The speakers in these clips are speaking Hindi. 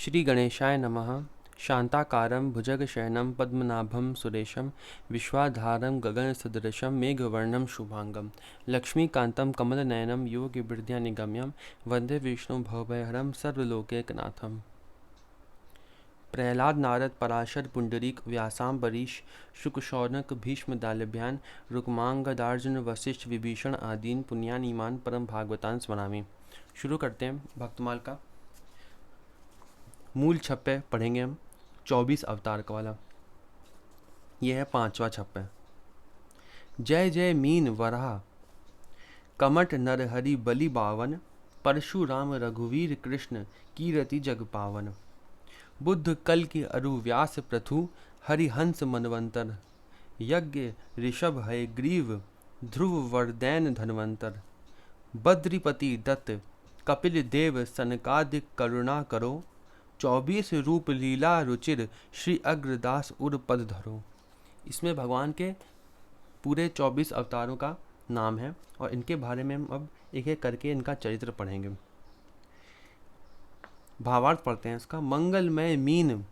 श्री गणेशाय नमः। शांताकारं भुजगशयनं पद्मनाभं सुरेशं विश्वाधारं गगनसदृशं मेघवर्णं शुभांगं लक्ष्मीकान्तं कमलनयनं योगिविद्यानिगम्यं वन्दे विष्णु भवभयहरं सर्वलोकैकनाथम्। प्रहलाद नारद पराशर पुंडरीक व्यासाम्बरीश शुकशौनक भीष्म दाल्यभ्यान रुक्मांगदार्जुन वशिष्ठ विभीषण आदीन पुण्यान ईमान परम भागवतान स्मरामि। शुरू करते हैं भक्तमाल का मूल छप्पे पढ़ेंगे हम 24 अवतार का वाला। यह है 5वां छप्पे। जय जय मीन वराह कमट नरहरि बलि बावन परशुराम रघुवीर कृष्ण कीरति जग पावन। बुद्ध कल की अरु व्यास प्रथु हरिहंस मनवंतर यज्ञ ऋषभ है ग्रीव ध्रुव वरदैन धनवंतर। बद्रिपति दत्त कपिल देव सनकादिक करुणा करो 24 रूप लीला रुचिर श्री अग्रदास उर पद धरो। इसमें भगवान के पूरे 24 अवतारों का नाम है और इनके बारे में हम अब एक एक करके इनका चरित्र पढ़ेंगे। भावार्थ पढ़ते हैं इसका। मंगलमय मीन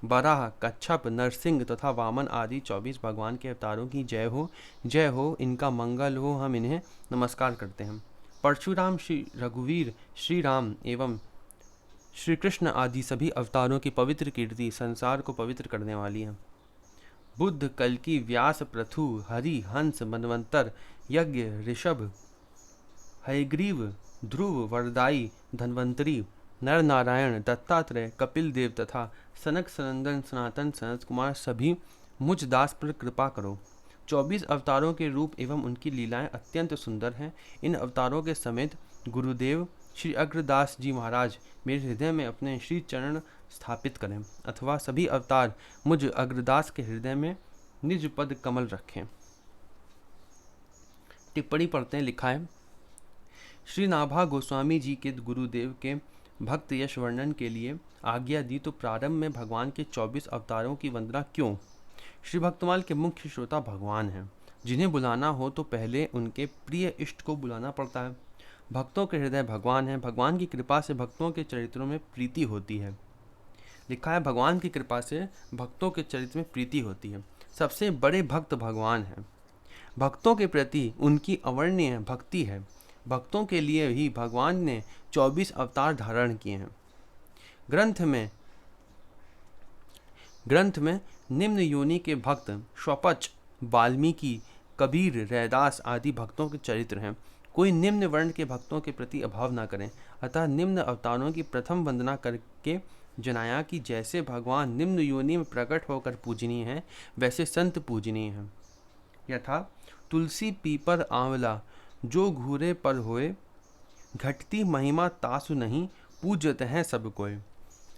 बराह कच्छप नरसिंह तथा वामन आदि 24 भगवान के अवतारों की जय हो, इनका मंगल हो, हम इन्हें नमस्कार करते हैं। परशुराम श्री रघुवीर श्री राम एवं श्री कृष्ण आदि सभी अवतारों की पवित्र कीर्ति संसार को पवित्र करने वाली है। बुद्ध कल्कि व्यास प्रथु हरि हंस मनवंतर यज्ञ ऋषभ हयग्रीव ध्रुव वरदाई धन्वंतरी नर नारायण दत्तात्रेय कपिल देव तथा सनक सनंदन सनातन सनत कुमार सभी मुझ दास पर कृपा करो। 24 अवतारों के रूप एवं उनकी लीलाएं अत्यंत सुंदर हैं। इन अवतारों के समेत गुरुदेव श्री अग्रदास जी महाराज मेरे हृदय में अपने श्री चरण स्थापित करें, अथवा सभी अवतार मुझ अग्रदास के हृदय में निज पद कमल रखें। टिप्पणी पढ़ते हैं। लिखा है, श्री नाभा गोस्वामी जी के गुरुदेव के भक्त यश वर्णन के लिए आज्ञा दी तो प्रारंभ में भगवान के 24 अवतारों की वंदना क्यों? श्री भक्तमाल के मुख्य श्रोता भगवान हैं, जिन्हें बुलाना हो तो पहले उनके प्रिय इष्ट को बुलाना पड़ता है। भक्तों के हृदय भगवान है। भगवान की कृपा से भक्तों के चरित्रों में प्रीति होती है। लिखा है, भगवान की कृपा से भक्तों के चरित्र में प्रीति होती है। सबसे बड़े भक्त भगवान हैं। भक्तों के प्रति उनकी अवर्णनीय भक्ति है। भक्तों के लिए ही भगवान ने 24 अवतार धारण किए हैं। ग्रंथ में निम्न योनि के भक्त स्वपच वाल्मीकि कबीर रैदास आदि भक्तों के चरित्र हैं। कोई निम्न वर्ण के भक्तों के प्रति अभाव न करें। अतः निम्न अवतारों की प्रथम वंदना करके जनाया कि जैसे भगवान निम्न योनि में प्रकट होकर पूजनीय हैं, वैसे संत पूजनीय हैं। यथा तुलसी पीपर आंवला जो घूरे पर होए घटती महिमा तासु नहीं पूजत हैं सब कोई।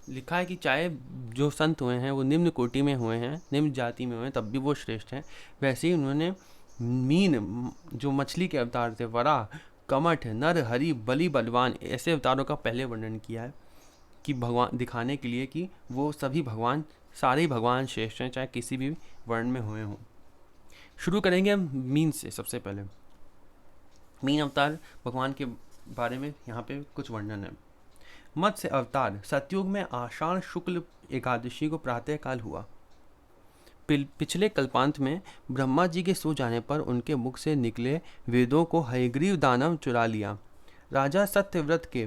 लिखा है कि चाहे जो संत हुए हैं वो निम्न कोटि में हुए हैं, निम्न जाति में हुए हैं, तब भी वो श्रेष्ठ हैं। वैसे ही उन्होंने मीन जो मछली के अवतार थे, वराह कमठ नर हरि बलि बलवान, ऐसे अवतारों का पहले वर्णन किया है कि भगवान दिखाने के लिए कि वो सभी भगवान, सारे भगवान श्रेष्ठ हैं, चाहे किसी भी वर्ण में हुए हों। शुरू करेंगे हम मीन से। सबसे पहले मीन अवतार भगवान के बारे में यहाँ पे कुछ वर्णन है। मत्स्य अवतार सतयुग में आषाढ़ शुक्ल एकादशी को प्रातःकाल हुआ। पिछले कल्पांत में ब्रह्मा जी के सो जाने पर उनके मुख से निकले वेदों को हयग्रीव दानव चुरा लिया। राजा सत्यव्रत के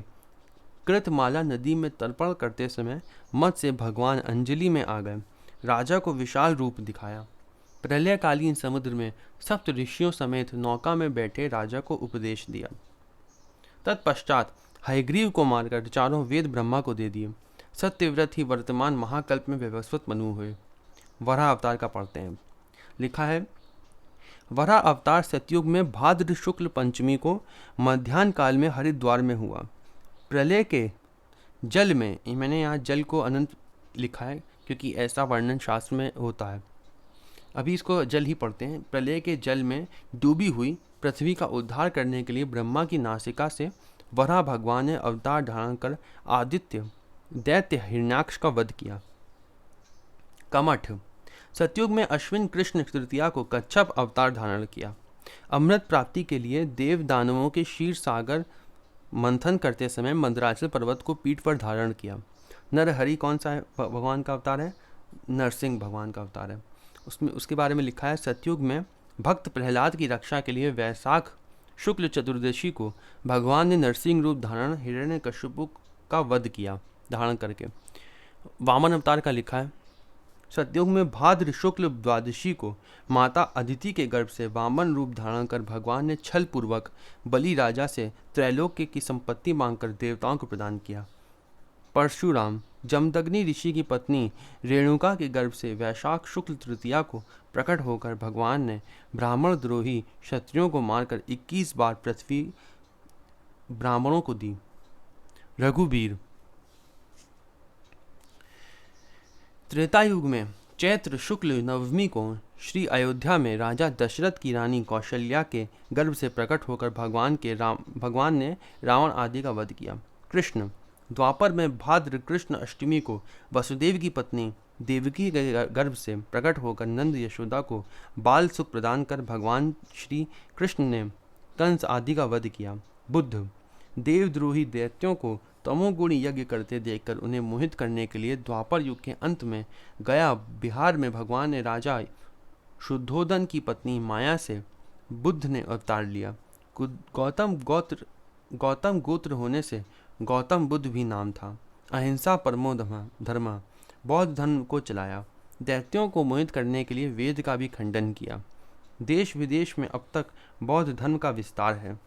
कृतमाला नदी में तर्पण करते समय मत्स्य भगवान अंजलि में आ गए। राजा को विशाल रूप दिखाया। प्रलयकालीन समुद्र में सप्त ऋषियों समेत नौका में बैठे राजा को उपदेश दिया। तत्पश्चात हयग्रीव को मारकर चारों वेद ब्रह्मा को दे दिए। सत्यव्रत ही वर्तमान महाकल्प में व्यवस्थित मनु हुए। वराह अवतार का पढ़ते हैं। लिखा है, वराह अवतार सतयुग में भाद्र शुक्ल पंचमी को मध्याह्न काल में हरिद्वार में हुआ। प्रलय के जल में, मैंने यहाँ जल को अनंत लिखा है क्योंकि ऐसा वर्णन शास्त्र में होता है। अभी इसको जल ही पढ़ते हैं। प्रलय के जल में डूबी हुई पृथ्वी का उद्धार करने के लिए ब्रह्मा की नासिका से वराह भगवान ने अवतार धारण कर आदित्य दैत्य हिरण्याक्ष का वध किया। कमठ सतयुग में अश्विन कृष्ण तृतीया को कच्छप अवतार धारण किया। अमृत प्राप्ति के लिए देव दानवों के क्षीर सागर मंथन करते समय मंदराचल पर्वत को पीठ पर धारण किया। नरहरि कौन सा है भगवान का अवतार है? नरसिंह भगवान का अवतार है। उसमें उसके बारे में लिखा है, सतयुग में भक्त प्रहलाद की रक्षा के लिए वैशाख शुक्ल चतुर्दशी को भगवान ने नरसिंह रूप धारण हिरण्यकशिपु का वध किया धारण करके। वामन अवतार का लिखा है, सतयुग में भाद्र शुक्ल द्वादशी को माता अदिति के गर्भ से वामन रूप धारण कर भगवान ने छल पूर्वक बलि राजा से त्रैलोक्य की संपत्ति मांगकर देवताओं को प्रदान किया। परशुराम जमदग्नि ऋषि की पत्नी रेणुका के गर्भ से वैशाख शुक्ल तृतीया को प्रकट होकर भगवान ने ब्राह्मण द्रोही क्षत्रियों को मारकर 21 बार पृथ्वी ब्राह्मणों को दी। रघुवीर त्रेता युग में चैत्र शुक्ल नवमी को श्री अयोध्या में राजा दशरथ की रानी कौशल्या के गर्भ से प्रकट होकर भगवान ने रावण आदि का वध किया। कृष्ण द्वापर में भाद्र कृष्ण अष्टमी को वसुदेव की पत्नी देवकी के गर्भ से प्रकट होकर नंद यशोदा को बाल सुख प्रदान कर भगवान श्री कृष्ण ने कंस आदि का वध किया। बुद्ध देवद्रोही दैत्यों को तमोगुणी यज्ञ करते देखकर उन्हें मोहित करने के लिए द्वापर युग के अंत में गया बिहार में भगवान ने राजा शुद्धोदन की पत्नी माया से बुद्ध ने अवतार लिया। गौतम गोत्र होने से गौतम बुद्ध भी नाम था। अहिंसा परमो धर्म बौद्ध धर्म को चलाया। दैत्यों को मोहित करने के लिए वेद का भी खंडन किया। देश विदेश में अब तक बौद्ध धर्म का विस्तार है।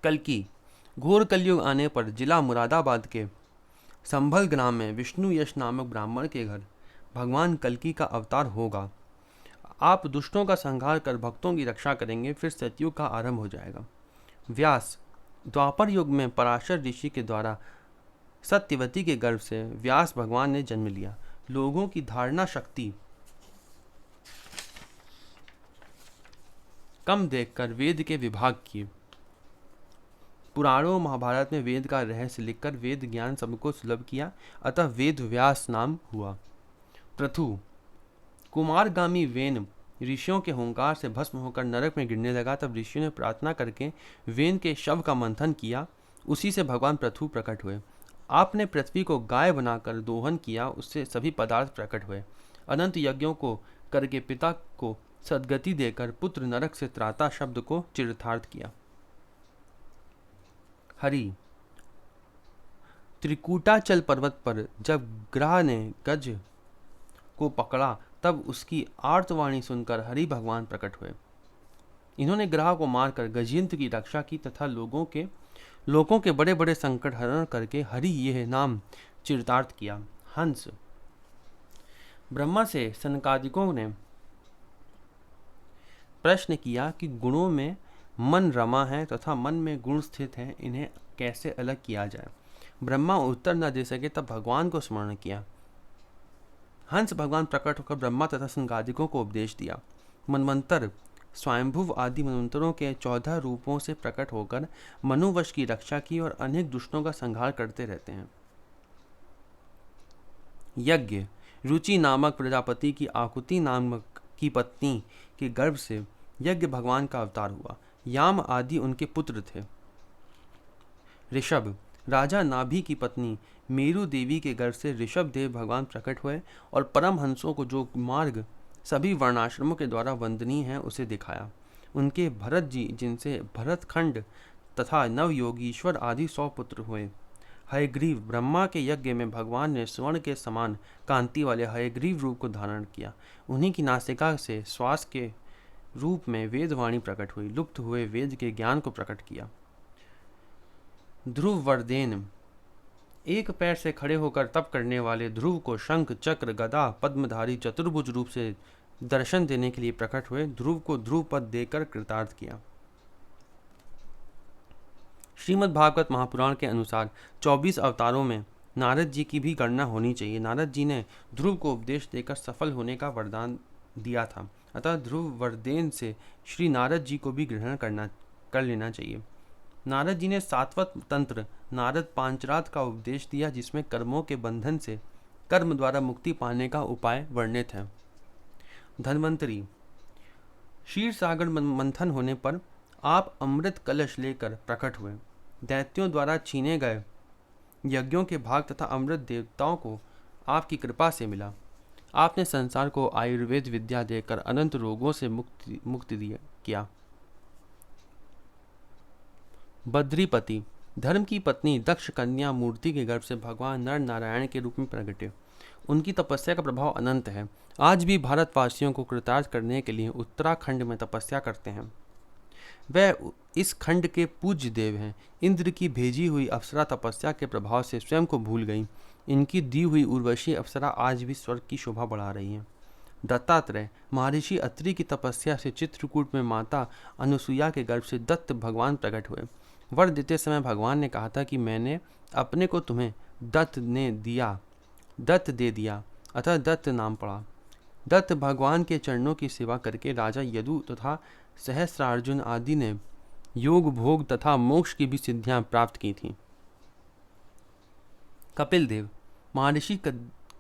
कल्कि घोर कलयुग आने पर जिला मुरादाबाद के संभल ग्राम में विष्णु यश नामक ब्राह्मण के घर भगवान कल्कि का अवतार होगा। आप दुष्टों का संहार कर भक्तों की रक्षा करेंगे, फिर सतयुग का आरंभ हो जाएगा। व्यास द्वापर युग में पराशर ऋषि के द्वारा सत्यवती के गर्भ से व्यास भगवान ने जन्म लिया। लोगों की धारणा शक्ति कम देखकर वेद के विभाग किए। पुराणों महाभारत में वेद का रहस्य लिखकर वेद ज्ञान सबको सुलभ किया, अतः वेद व्यास नाम हुआ। पृथु कुमारगामी वेन ऋषियों के हुंकार से भस्म होकर नरक में गिरने लगा। तब ऋषियों ने प्रार्थना करके वेन के शव का मंथन किया, उसी से भगवान पृथु प्रकट हुए। आपने पृथ्वी को गाय बनाकर दोहन किया, उससे सभी पदार्थ प्रकट हुए। अनंत यज्ञों को करके पिता को सद्गति देकर पुत्र नरक से त्राता शब्द को चरितार्थ किया। हरि त्रिकूटाचल पर्वत पर जब ग्रह ने गज को पकड़ा, तब उसकी आर्तवाणी सुनकर हरि भगवान प्रकट हुए। इन्होंने ग्रह को मारकर गजयंत्र की रक्षा की तथा लोगों के बड़े बड़े संकट हरण करके हरि यह नाम चरितार्थ किया। हंस ब्रह्मा से सनकादिकों ने प्रश्न किया कि गुणों में मन रमा है तथा मन में गुण स्थित है, इन्हें कैसे अलग किया जाए। ब्रह्मा उत्तर न दे सके, तब भगवान को स्मरण किया। हंस भगवान प्रकट होकर ब्रह्मा तथा सनकादिकों को उपदेश दिया। मनवंतर स्वयंभुव आदि मनवंतरों के 14 रूपों से प्रकट होकर मनुवश की रक्षा की और अनेक दुष्टों का संहार करते रहते हैं। यज्ञ रुचि नामक प्रजापति की आकुति नामक की पत्नी के गर्भ से यज्ञ भगवान का अवतार हुआ। याम आदि उनके पुत्र थे। ऋषभ राजा नाभि की पत्नी मेरु देवी के गर्भ से ऋषभ देव भगवान प्रकट हुए और परम हंसों को जो मार्ग सभी वर्णाश्रमों के द्वारा वंदनीय है उसे दिखाया। उनके भरत जी, जिनसे भरतखंड तथा नवयोगीश्वर आदि 100 पुत्र हुए। हयग्रीव ब्रह्मा के यज्ञ में भगवान ने स्वर्ण के समान कांति वाले हयग्रीव रूप को धारण किया। उन्हीं की नासिका से श्वास के रूप में वेदवाणी प्रकट हुई, लुप्त हुए वेद के ज्ञान को प्रकट किया। ध्रुव वर्देन एक पैर से खड़े होकर तप करने वाले ध्रुव को शंख चक्र गदा पद्मधारी चतुर्भुज रूप से दर्शन देने के लिए प्रकट हुए। ध्रुव को ध्रुव पद देकर कृतार्थ किया। श्रीमद् भागवत महापुराण के अनुसार 24 अवतारों में नारद जी की भी गणना होनी चाहिए। नारद जी ने ध्रुव को उपदेश देकर सफल होने का वरदान दिया था, अतः ध्रुव वरदेन से श्री नारद जी को भी ग्रहण कर लेना चाहिए। नारद जी ने सात्वत तंत्र नारद पांचरात का उपदेश दिया, जिसमें कर्मों के बंधन से कर्म द्वारा मुक्ति पाने का उपाय वर्णित है। धन्वंतरी क्षीर सागर मंथन होने पर आप अमृत कलश लेकर प्रकट हुए। दैत्यों द्वारा छीने गए यज्ञों के भाग तथा अमृत देवताओं को आपकी कृपा से मिला। आपने संसार को आयुर्वेद विद्या देकर अनंत रोगों से मुक्ति दिया किया। बद्रीपति, धर्म की पत्नी दक्ष कन्या मूर्ति के गर्भ से भगवान नर नारायण के रूप में प्रकटे। उनकी तपस्या का प्रभाव अनंत है। आज भी भारतवासियों को कृतार्थ करने के लिए उत्तराखंड में तपस्या करते हैं। वह इस खंड के पूज्य देव हैं। इंद्र की भेजी हुई अप्सरा तपस्या के प्रभाव से स्वयं को भूल गई। इनकी दी हुई उर्वशी अप्सरा आज भी स्वर्ग की शोभा बढ़ा रही हैं। दत्तात्रेय, महर्षि अत्रि की तपस्या से चित्रकूट में माता अनुसुईया के गर्भ से दत्त भगवान प्रकट हुए। वर देते समय भगवान ने कहा था कि मैंने अपने को तुम्हें दत्त दे दिया, अतः दत्त नाम पड़ा। दत्त भगवान के चरणों की सेवा करके राजा यदु तथा सहस्रार्जुन आदि ने योग भोग तथा मोक्ष की भी सिद्धियां प्राप्त की थीं। कपिल देव, महर्षि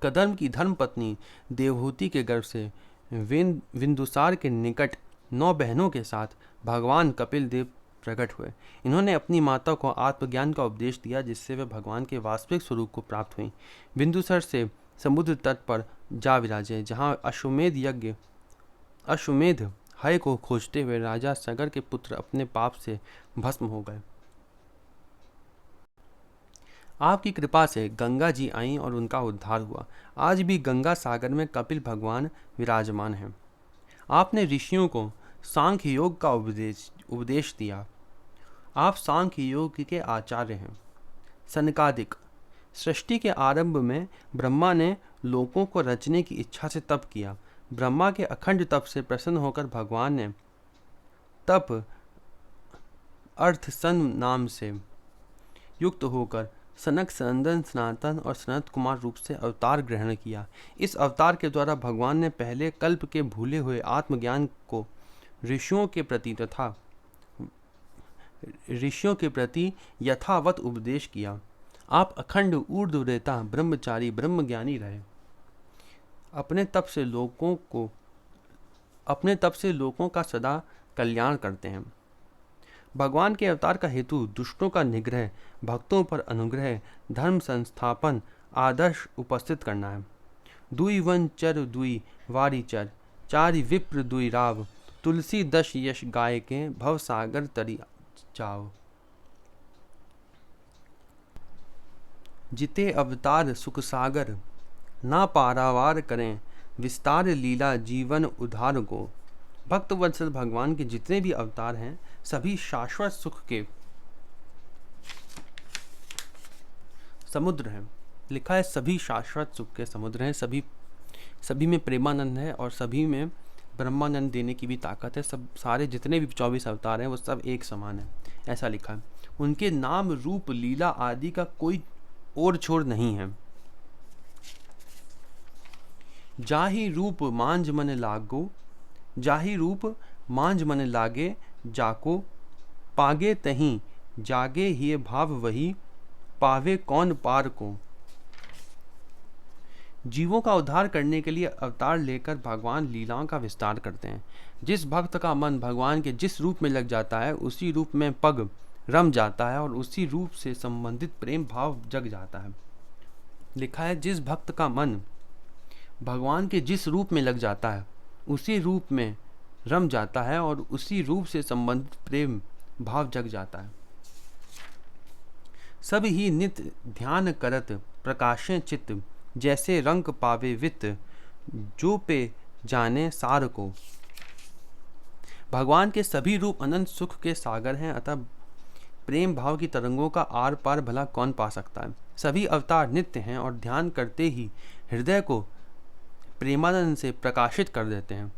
कदम की धर्मपत्नी देवहूति के गर्भ से विंदुसार के निकट 9 बहनों के साथ भगवान कपिल देव प्रकट हुए। इन्होंने अपनी माता को आत्मज्ञान का उपदेश दिया, जिससे वे भगवान के वास्तविक स्वरूप को प्राप्त हुई। बिंदुसर से समुद्र तट पर जा विराजे, जहाँ अश्वमेध हय को खोजते हुए राजा सगर के पुत्र अपने पाप से भस्म हो गए। आपकी कृपा से गंगा जी आईं और उनका उद्धार हुआ। आज भी गंगा सागर में कपिल भगवान विराजमान हैं। आपने ऋषियों को सांख्य योग का उपदेश दिया। आप सांख्य योग के आचार्य हैं। सनकादिक, सृष्टि के आरंभ में ब्रह्मा ने लोकों को रचने की इच्छा से तप किया। ब्रह्मा के अखंड तप से प्रसन्न होकर भगवान ने तप अर्थ सन नाम से युक्त होकर सनक, सनंदन, सनातन और सनत कुमार रूप से अवतार ग्रहण किया। इस अवतार के द्वारा भगवान ने पहले कल्प के भूले हुए आत्मज्ञान को ऋषियों के प्रति यथावत उपदेश किया। आप अखंड ऊर्ध्वरेता ब्रह्मचारी ब्रह्मज्ञानी रहे। अपने तप से लोगों का सदा कल्याण करते हैं। भगवान के अवतार का हेतु दुष्टों का निग्रह, भक्तों पर अनुग्रह, धर्म संस्थापन, आदर्श उपस्थित करना है। दुई वन चर दुई वारी चर, चारि विप्र दुई राव, तुलसी दश यश गाय के भव सागर तरी जाओ। जिते अवतार सुख सागर, ना पारावार करें, विस्तार लीला जीवन उद्धार को। भक्त वत्सल भगवान के जितने भी अवतार हैं, सभी शाश्वत सुख के समुद्र हैं। लिखा है सभी शाश्वत सुख के समुद्र हैं। सभी में प्रेमानंद है और सभी में ब्रह्मानंद देने की भी ताकत है। सारे जितने भी 24 अवतार हैं वो सब एक समान है, ऐसा लिखा है। उनके नाम रूप लीला आदि का कोई और छोर नहीं है। जाहि रूप मांझ मन लागे जाको, पागे तहीं जागे ही भाव वही, पावे कौन पार को। जीवों का उद्धार करने के लिए अवतार लेकर भगवान लीलाओं का विस्तार करते हैं। जिस भक्त का मन भगवान के जिस रूप में लग जाता है, उसी रूप में पग रम जाता है और उसी रूप से संबंधित प्रेम भाव जग जाता है। लिखा है जिस भक्त का मन भगवान के जिस रूप में लग जाता है, उसी रूप में रम जाता है और उसी रूप से संबंधित प्रेम भाव जग जाता है। सब ही नित्य ध्यान करत प्रकाशें चित्त, जैसे रंग पावे वित्त, जो पे जाने सार को। भगवान के सभी रूप अनंत सुख के सागर हैं, अतः प्रेम भाव की तरंगों का आर पार भला कौन पा सकता है। सभी अवतार नित्य हैं और ध्यान करते ही हृदय को प्रेमानंद से प्रकाशित कर देते हैं।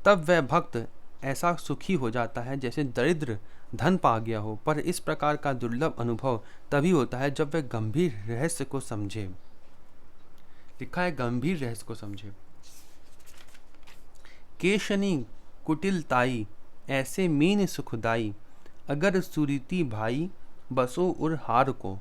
तब वह भक्त ऐसा सुखी हो जाता है जैसे दरिद्र धन पा गया हो। पर इस प्रकार का दुर्लभ अनुभव तभी होता है जब वह गंभीर रहस्य को समझे। लिखा है गंभीर रहस्य को समझे। केशनी कुटिलताई ऐसे मीन सुखदाई, अगर सुरीति भाई बसो उर हार को।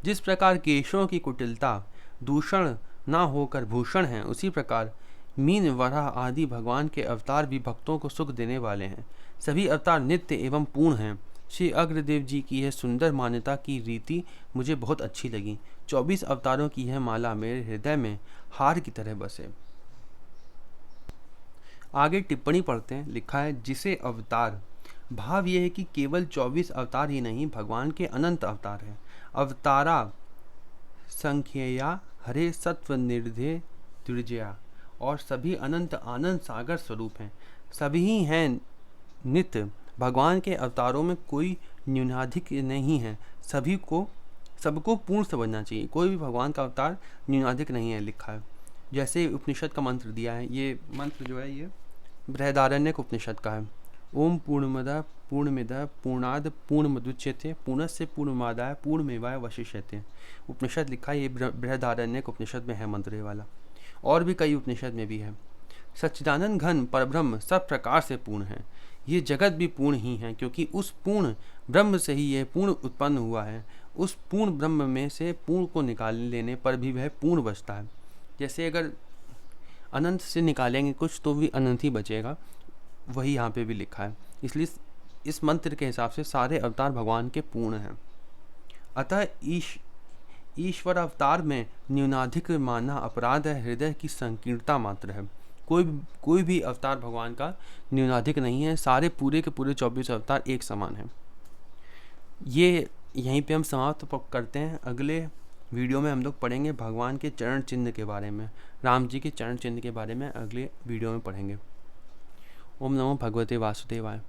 जिस प्रकार केशों की कुटिलता दूषण ना होकर भूषण है, उसी प्रकार मीन वराह आदि भगवान के अवतार भी भक्तों को सुख देने वाले हैं। सभी अवतार नित्य एवं पूर्ण हैं। श्री अग्रदेव जी की यह सुंदर मान्यता की रीति मुझे बहुत अच्छी लगी। 24 अवतारों की यह माला मेरे हृदय में हार की तरह बसे। आगे टिप्पणी पढ़ते हैं। लिखा है, जिसे अवतार, भाव यह है कि केवल 24 अवतार ही नहीं, भगवान के अनंत अवतार हैं। अवतारा संख्यया हरे सत्व निर्धे त्रिजया, और सभी अनंत आनंद सागर स्वरूप हैं। सभी हैं नित्य। भगवान के अवतारों में कोई न्यूनाधिक नहीं है। सबको पूर्ण समझना चाहिए। कोई भी भगवान का अवतार न्यूनाधिक नहीं है। लिखा है, जैसे उपनिषद का मंत्र दिया है, ये मंत्र जो है ये बृहदारण्यक उपनिषद का है। ओम पूर्णमदः पूर्णमिदः पूर्णाद पूर्णमुदच्यते पूर्णस्य पूर्णमादाय पूर्णमेवावशिष्यते। उपनिषद लिखा है, ये बृहदारण्यक उपनिषद में है मंत्र ये वाला। और भी कई उपनिषद में भी है। सच्चिदानंद घन परब्रह्म सब प्रकार से पूर्ण है। ये जगत भी पूर्ण ही है, क्योंकि उस पूर्ण ब्रह्म से ही यह पूर्ण उत्पन्न हुआ है। उस पूर्ण ब्रह्म में से पूर्ण को निकाल लेने पर भी वह पूर्ण बचता है। जैसे अगर अनंत से निकालेंगे कुछ तो भी अनंत ही बचेगा, वही यहाँ पे भी लिखा है। इसलिए इस मंत्र के हिसाब से सारे अवतार भगवान के पूर्ण हैं। अतः ईश्वर अवतार में न्यूनाधिक मानना अपराध है, हृदय की संकीर्णता मात्र है। कोई भी अवतार भगवान का न्यूनाधिक नहीं है। सारे पूरे के पूरे 24 अवतार एक समान हैं। ये यहीं पे हम समाप्त करते हैं। अगले वीडियो में हम लोग पढ़ेंगे भगवान के चरण चिन्ह के बारे में। राम जी के चरण चिन्ह के बारे में अगले वीडियो में पढ़ेंगे। ओम नमो भगवते वासुदेवाय।